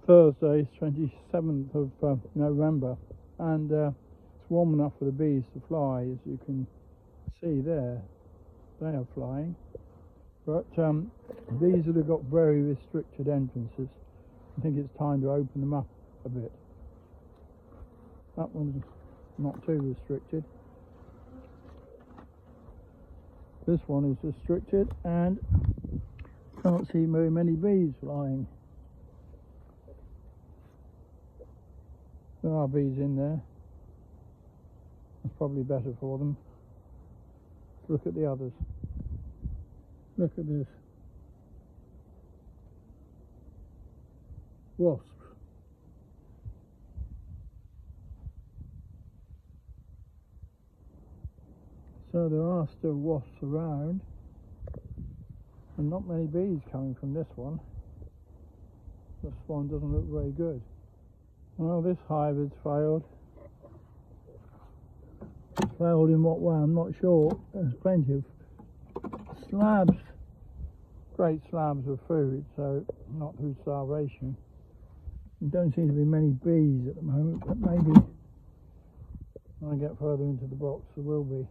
Thursday, 27th of November, and it's warm enough for the bees to fly, as you can see there. They are flying, but these have got very restricted entrances. I think it's time to open them up a bit. That one's not too restricted. This one is restricted, and can't see very many bees flying. There are bees in there. It's probably better for them. Look at the others. Look at this. Wasps. So there are still wasps around, and not many bees coming from this one. This one doesn't look very good. Well, this hive has failed. Failed in what way? I'm not sure. There's plenty of slabs, great slabs of food, so not through starvation. There don't seem to be many bees at the moment, but maybe when I get further into the box there will be.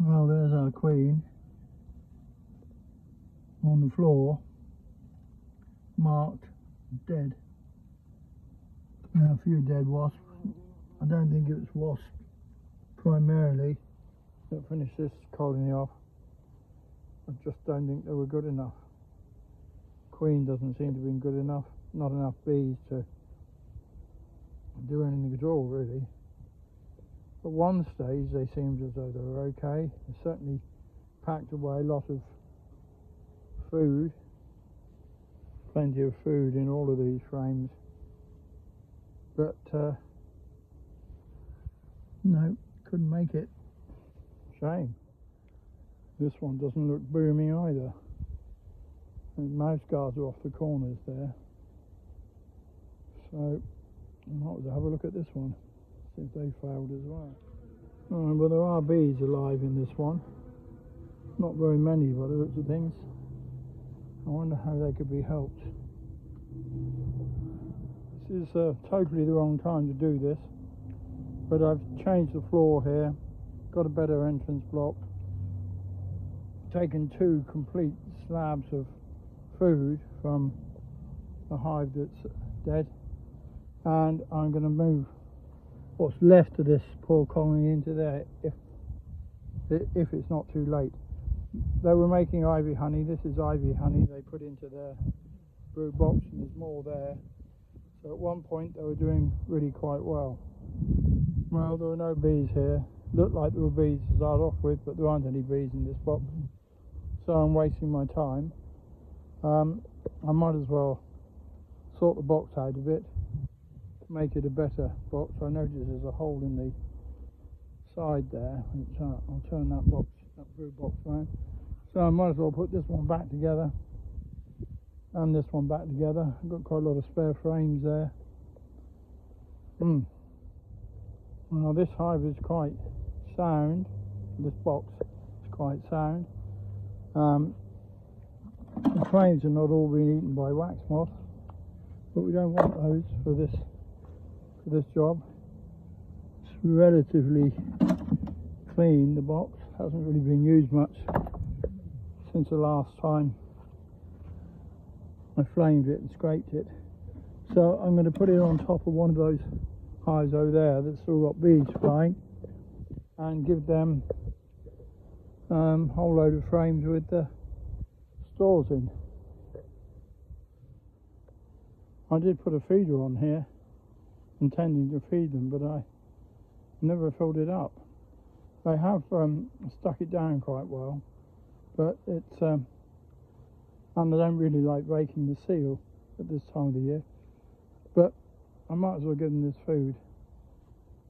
Well, there's our queen on the floor, marked dead. Now, a few dead wasps. I don't think it was wasps primarily that finished this colony off. I just don't think they were good enough. Queen doesn't seem to have been good enough. Not enough bees to do anything at all, really. At one stage they seemed as though they were okay. They certainly packed away a lot of food, plenty of food in all of these frames, but no, couldn't make it. Shame. This one doesn't look booming either. The mouse guards are off the corners there, so I might as well have a look at this one, see if they failed as well. Well, there are bees alive in this one. Not very many by the looks of things. I wonder how they could be helped. This is totally the wrong time to do this, but I've changed the floor here, got a better entrance block, taken 2 complete slabs of food from the hive that's dead, and I'm going to move what's left of this poor colony into there if it's not too late. They were making ivy honey. This is ivy honey they put into their brood box, and there's more there. So at one point they were doing really quite well. Well, there were no bees here. Looked like there were bees to start off with, but there aren't any bees in this box, so I'm wasting my time. I might as well sort the box out a bit, make it a better box. I notice there's a hole in the side there, which I'll turn that brood box around. So I might as well put this one back together and this one back together. I've got quite a lot of spare frames there. Well, this hive is quite sound. This box is quite sound. The frames are not all being eaten by wax moths, but we don't want those for this job. It's relatively clean. The box hasn't really been used much since the last time I flamed it and scraped it. So I'm going to put it on top of one of those hives over there that's still got bees flying, and give them a whole load of frames with the stores in. I did put a feeder on here intending to feed them, but I never filled it up. They have stuck it down quite well, but it's and I don't really like breaking the seal at this time of the year, but I might as well give them this food,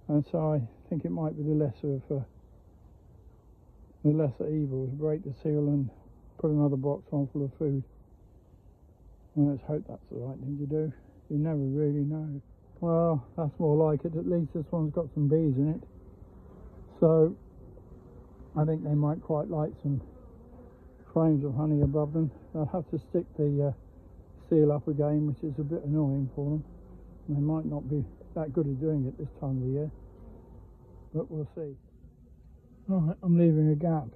and so I think it might be the lesser evil to break the seal and put another box on full of food. And let's hope that's the right thing to do. You never really know. Well, that's more like it. At least this one's got some bees in it. So I think they might quite like some frames of honey above them. I'll have to stick the seal up again, which is a bit annoying for them. They might not be that good at doing it this time of the year, but we'll see. Right, I'm leaving a gap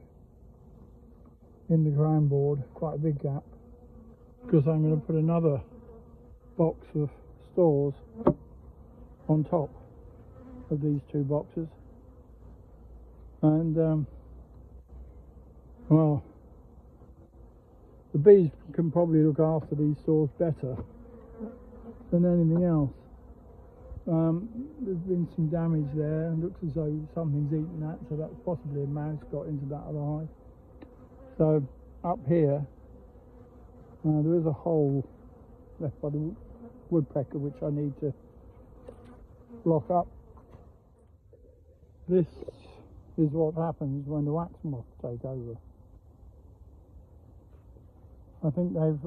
in the ground board, quite a big gap, because I'm going to put another box of stores on top of these two boxes. And well, the bees can probably look after these stores better than anything else. There's been some damage there, and looks as though something's eaten that, so that's possibly a mouse got into that other hive. So up here, there is a hole left by the woodpecker which I need to block up. This is what happens when the waxmoths take over. I think they've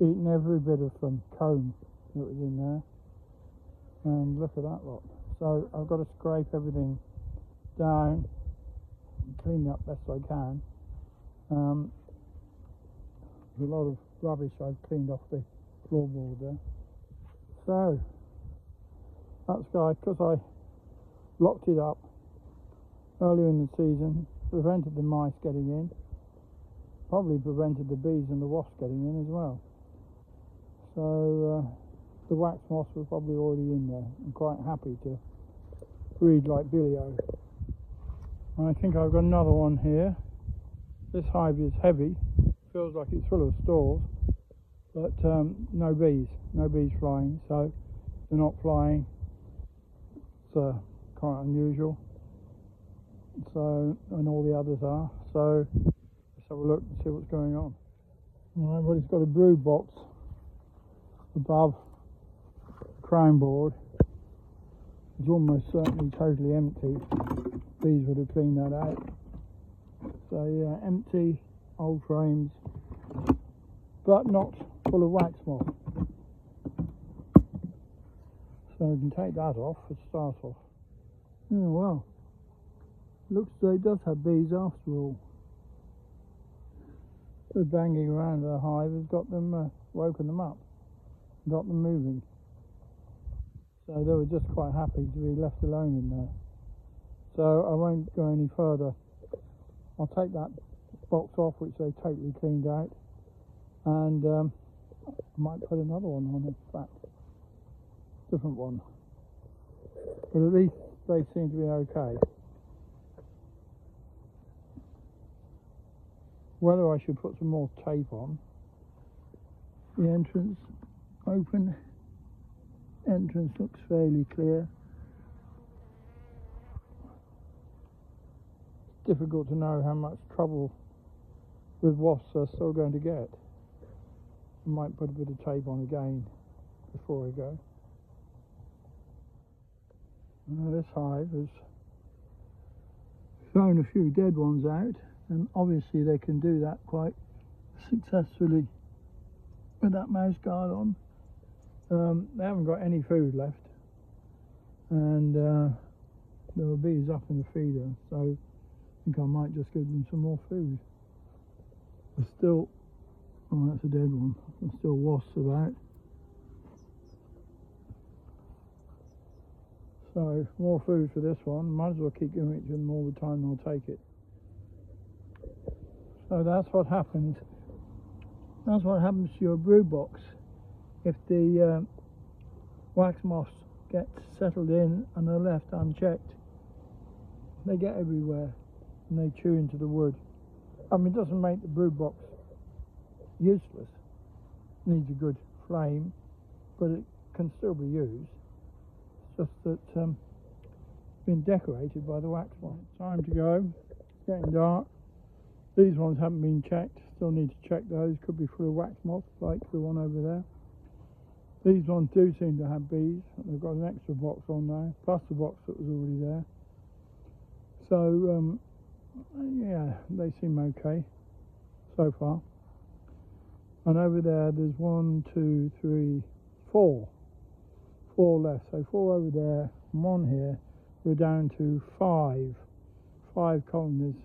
eaten every bit of comb that was in there, and look at that lot. So I've got to scrape everything down, clean it up best I can. There's a lot of rubbish I've cleaned off the floorboard there. So that's because I locked it up earlier in the season, prevented the mice getting in, probably prevented the bees and the wasps getting in as well. So the waxmoths were probably already in there and quite happy to breed like Billio. I think I've got another one here. This hive is heavy, feels like it's full of stores, but no bees flying, so they're not flying. It's quite unusual. So, and all the others are. So let's have a look and see what's going on. Right, well, it's got a brood box above the crown board. It's almost certainly totally empty. Bees would have cleaned that out. So yeah, empty, old frames, but not full of wax moth. So we can take that off for start off. Oh well, looks as though it does have bees after all. The banging around the hive has got them, woken them up, got them moving. So they were just quite happy to be left alone in there. So I won't go any further. I'll take that box off, which they totally cleaned out, and I might put another one on, in fact, different one. But at least they seem to be okay. Whether I should put some more tape on. The entrance open. Entrance looks fairly clear. It's difficult to know how much trouble with wasps are still going to get. I might put a bit of tape on again before I go. Now this hive has thrown a few dead ones out, and obviously they can do that quite successfully with that mouse guard on. They haven't got any food left, and there were bees up in the feeder, so I think I might just give them some more food. There's still, oh, that's a dead one. There's still wasps about. So more food for this one. Might as well keep giving it to them all the time they'll take it. So that's what happens. That's what happens to your brood box. If the wax moths get settled in and are left unchecked, they get everywhere and they chew into the wood. I mean, it doesn't make the brood box useless. It needs a good flame, but it can still be used. It's just that it's been decorated by the wax moth. Time to go. It's getting dark. These ones haven't been checked. Still need to check those. Could be full of wax moths, like the one over there. These ones do seem to have bees. They've got an extra box on now, plus the box that was already there. So, yeah, they seem okay so far. And over there, there's 1, 2, 3, 4. 4 left. So 4 over there, and 1 here. We're down to 5 5 colonies